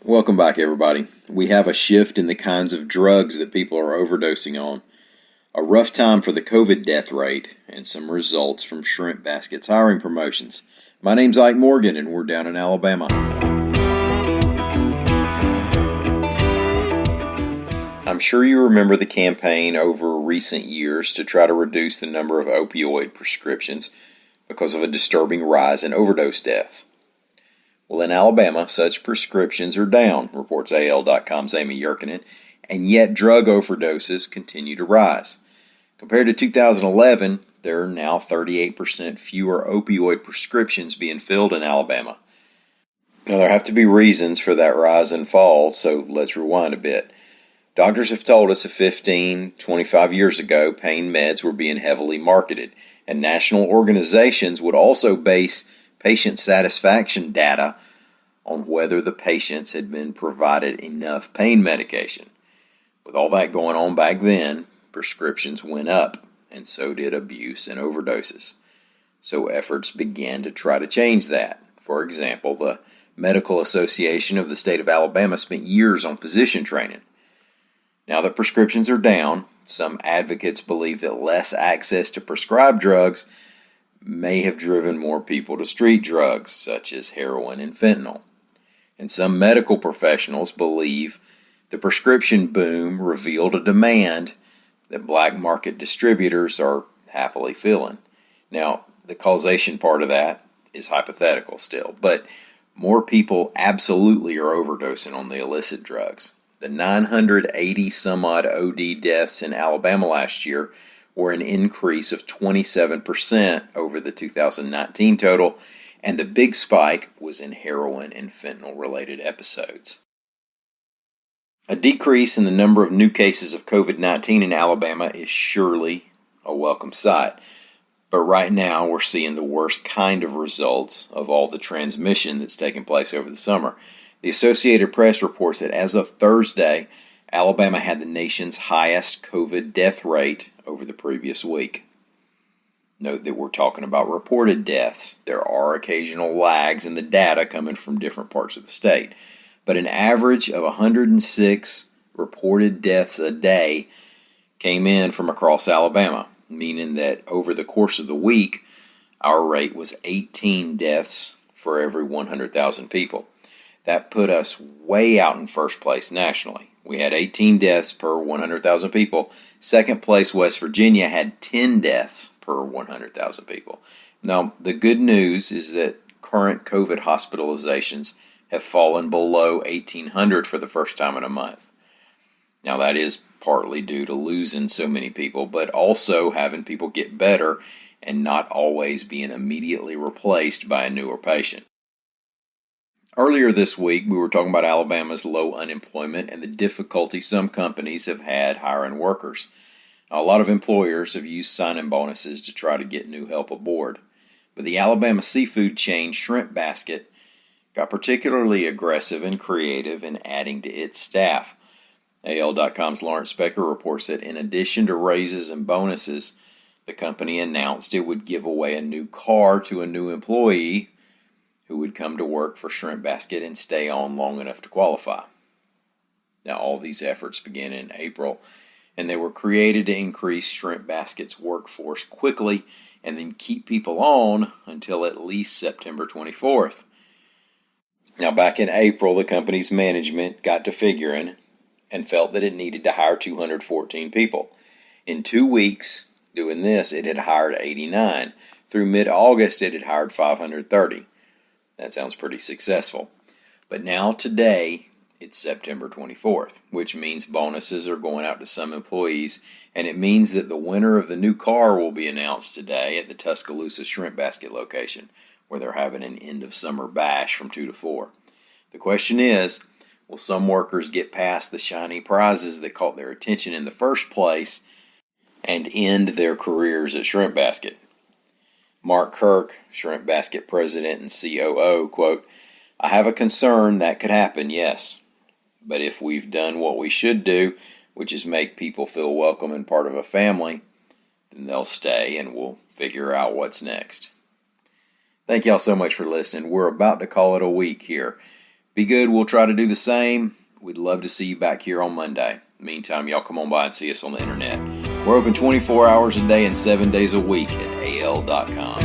Welcome back, everybody. We have a shift in the kinds of drugs that people are overdosing on, a rough time for the COVID death rate, and some results from Shrimp Basket's hiring promotions. My name's Ike Morgan, and we're down in Alabama. I'm sure you remember the campaign over recent years to try to reduce the number of opioid prescriptions because of a disturbing rise in overdose deaths. Well, in Alabama, such prescriptions are down, reports AL.com's Amy Yerkinen, and yet drug overdoses continue to rise. Compared to 2011, there are now 38% fewer opioid prescriptions being filled in Alabama. Now, there have to be reasons for that rise and fall, so let's rewind a bit. Doctors have told us that 15, 25 years ago, pain meds were being heavily marketed, and national organizations would also base patient satisfaction data on whether the patients had been provided enough pain medication. With all that going on back then, prescriptions went up, and so did abuse and overdoses. So efforts began to try to change that. For example, the Medical Association of the state of Alabama spent years on physician training. Now that prescriptions are down, some advocates believe that less access to prescribed drugs may have driven more people to street drugs, such as heroin and fentanyl. And some medical professionals believe the prescription boom revealed a demand that black market distributors are happily filling. Now, the causation part of that is hypothetical still, but more people absolutely are overdosing on the illicit drugs. The 980 some odd OD deaths in Alabama last year were an increase of 27% over the 2019 total, and the big spike was in heroin and fentanyl-related episodes. A decrease in the number of new cases of COVID-19 in Alabama is surely a welcome sight, but right now we're seeing the worst kind of results of all the transmission that's taken place over the summer. The Associated Press reports that as of Thursday, Alabama had the nation's highest COVID death rate over the previous week. Note that we're talking about reported deaths. There are occasional lags in the data coming from different parts of the state, but an average of 106 reported deaths a day came in from across Alabama, meaning that over the course of the week, our rate was 18 deaths for every 100,000 people. That put us way out in first place nationally. We had 18 deaths per 100,000 people. Second place, West Virginia, had 10 deaths per 100,000 people. Now, the good news is that current COVID hospitalizations have fallen below 1,800 for the first time in a month. Now, that is partly due to losing so many people, but also having people get better and not always being immediately replaced by a newer patient. Earlier this week, we were talking about Alabama's low unemployment and the difficulty some companies have had hiring workers. A lot of employers have used sign-in bonuses to try to get new help aboard. But the Alabama seafood chain Shrimp Basket got particularly aggressive and creative in adding to its staff. AL.com's Lawrence Specker reports that in addition to raises and bonuses, the company announced it would give away a new car to a new employee who would come to work for Shrimp Basket and stay on long enough to qualify. Now, all these efforts began in April, and they were created to increase Shrimp Basket's workforce quickly and then keep people on until at least September 24th. Now, back in April, the company's management got to figuring and felt that it needed to hire 214 people. In 2 weeks doing this, it had hired 89. Through mid-August, it had hired 530. That sounds pretty successful. But now today, it's September 24th, which means bonuses are going out to some employees, and it means that the winner of the new car will be announced today at the Tuscaloosa Shrimp Basket location, where they're having an end-of-summer bash from 2 to 4. The question is, will some workers get past the shiny prizes that caught their attention in the first place and end their careers at Shrimp Basket? Mark Kirk, Shrimp Basket president and COO, quote, "I have a concern that could happen, yes. But if we've done what we should do, which is make people feel welcome and part of a family, then they'll stay and we'll figure out what's next." Thank y'all so much for listening. We're about to call it a week here. Be good. We'll try to do the same. We'd love to see you back here on Monday. Meantime, y'all come on by and see us on the internet. We're open 24 hours a day and 7 days a week at al.com.